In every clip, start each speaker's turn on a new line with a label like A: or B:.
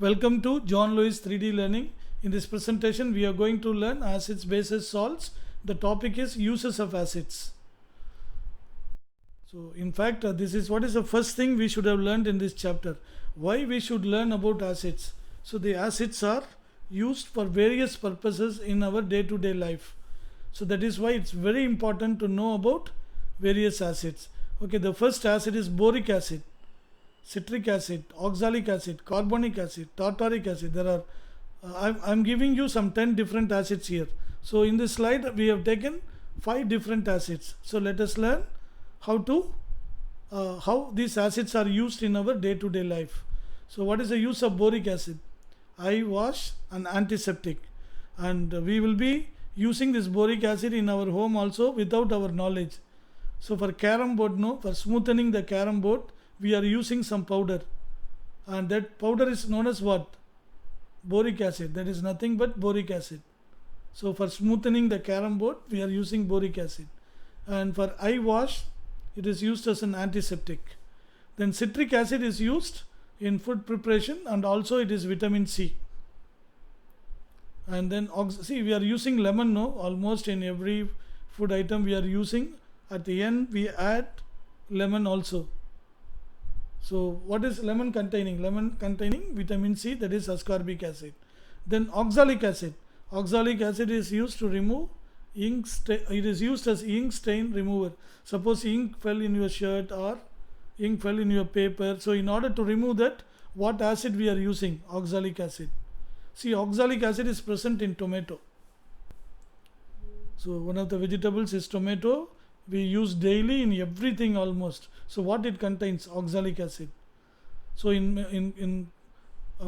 A: Welcome to John Lewis 3D Learning. In this presentation, we are going to learn acids, bases, salts. The topic is uses of acids. So, in fact, this is what is the first thing we should have learned in this chapter. Why we should learn about acids. So, the acids are used for various purposes in our day-to-day life. So, that is why it's very important to know about various acids. Okay, the first acid is boric acid, citric acid, oxalic acid, carbonic acid, tartaric acid. There are I'm giving you some 10 different acids here. So in this slide we have taken 5 different acids. So let us learn how these acids are used in our day-to-day life. So what is the use of boric acid? Eye wash and antiseptic, and we will be using this boric acid in our home also without our knowledge. So for carom board, no, for smoothening the carom board, we are using some powder, and that powder is known as what? Boric acid. That is nothing but boric acid. So for smoothening the carom board, we are using boric acid, and for eye wash, it is used as an antiseptic. Then citric acid is used in food preparation, and also it is vitamin C. And then see, we are using lemon, no, almost in every food item we are using. At the end we add lemon also. So what is lemon containing? Lemon containing vitamin C, that is ascorbic acid. Then oxalic acid. Oxalic acid is used to remove ink. It is used as ink stain remover. Suppose ink fell in your shirt or ink fell in your paper. So in order to remove that, what acid we are using? Oxalic acid. See, oxalic acid is present in tomato. So one of the vegetables is tomato. We use daily in everything almost. So what it contains? Oxalic acid. So in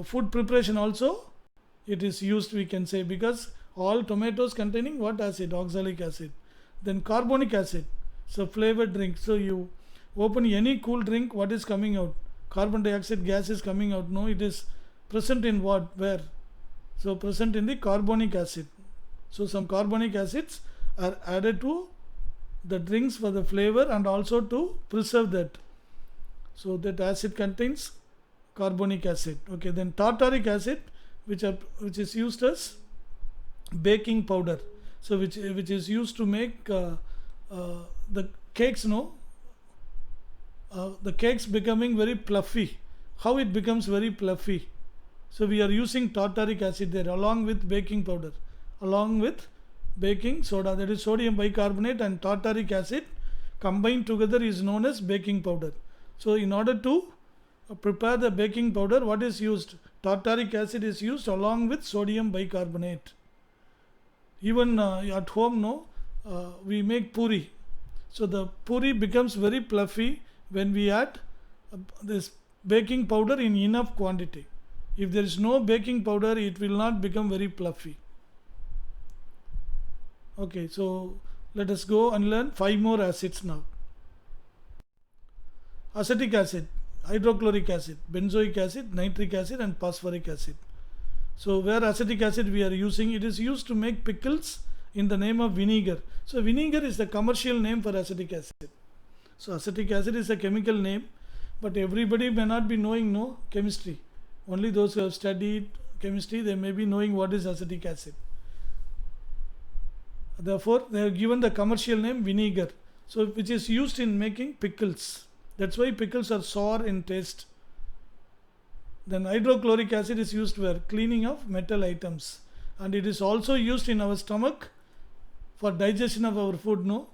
A: food preparation also it is used, we can say, because all tomatoes containing what acid? Oxalic acid. Then carbonic acid. So flavored drink. So you open any cool drink, what is coming out? Carbon dioxide gas is coming out. No, it is present in what? Where? So present in the carbonic acid. So some carbonic acids are added to the drinks for the flavor and also to preserve that. So that acid contains carbonic acid. Okay, then tartaric acid, which is used as baking powder. So which is used to make the cakes. No, the cakes becoming very fluffy. How it becomes very fluffy? So we are using tartaric acid there along with baking powder, along with baking soda, that is sodium bicarbonate and tartaric acid combined together is known as baking powder. So in order to prepare the baking powder, what is used? Tartaric acid is used along with sodium bicarbonate. Even at home, no, we make puri. So the puri becomes very fluffy when we add this baking powder in enough quantity. If there is no baking powder, it will not become very fluffy. Okay, so let us go and learn 5 more acids now. Acetic acid, hydrochloric acid, benzoic acid, nitric acid and phosphoric acid. So where acetic acid we are using, it is used to make pickles in the name of vinegar. So vinegar is the commercial name for acetic acid. So acetic acid is a chemical name, but everybody may not be knowing no chemistry. Only those who have studied chemistry, they may be knowing what is acetic acid. Therefore, they have given the commercial name vinegar, so which is used in making pickles. That's why pickles are sour in taste. Then hydrochloric acid is used for cleaning of metal items, and it is also used in our stomach for digestion of our food. No,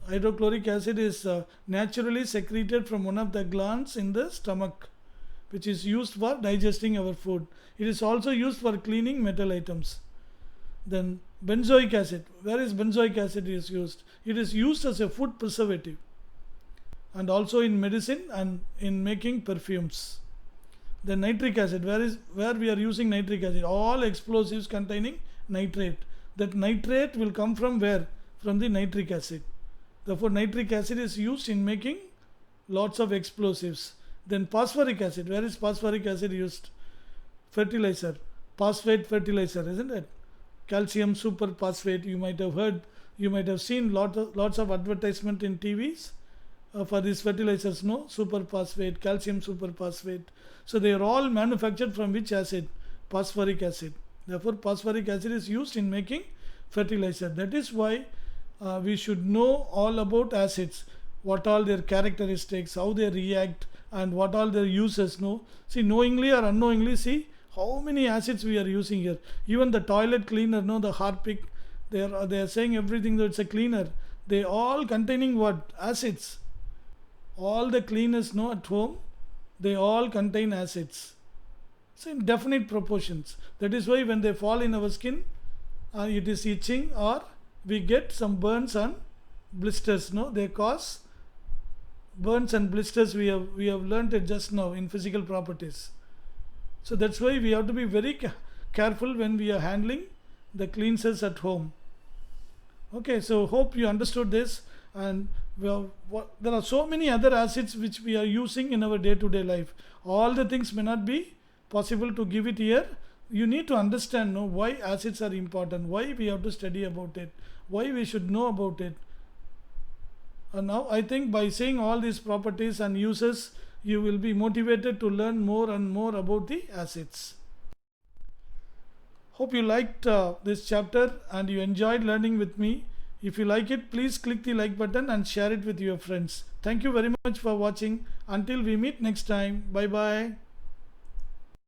A: hydrochloric acid is naturally secreted from one of the glands in the stomach, which is used for digesting our food. It is also used for cleaning metal items. Then benzoic acid. Where is benzoic acid is used? It is used as a food preservative and also in medicine and in making perfumes. Then nitric acid. Where we are using nitric acid? All explosives containing nitrate. That nitrate will come from where? From the nitric acid. Therefore nitric acid is used in making lots of explosives. Then phosphoric acid. Where is phosphoric acid used? Fertilizer. Phosphate fertilizer, isn't it? Calcium superphosphate. You might have heard, you might have seen lots of advertisement in TVs for these fertilizers, no, superphosphate, calcium superphosphate. So they are all manufactured from which acid? Phosphoric acid. Therefore phosphoric acid is used in making fertilizer. That is why we should know all about acids, what all their characteristics, how they react, and what all their uses. No, see, knowingly or unknowingly, see how many acids we are using here. Even the toilet cleaner, no, the Harpic, they are saying everything that it's a cleaner. They all containing what? Acids. All the cleaners, no, at home, they all contain acids. So in definite proportions. That is why when they fall in our skin, it is itching, or we get some burns and blisters. No, they cause burns and blisters. We have learnt it just now in physical properties. So that's why we have to be very careful when we are handling the cleansers at home. Okay, so hope you understood this. And there are so many other acids which we are using in our day-to-day life. All the things may not be possible to give it here. You need to understand, no, why acids are important, why we have to study about it, why we should know about it. And now I think by saying all these properties and uses, you will be motivated to learn more and more about the acids. Hope you liked this chapter and you enjoyed learning with me. If you like it, please click the like button and share it with your friends. Thank you very much for watching. Until we meet next time. Bye bye.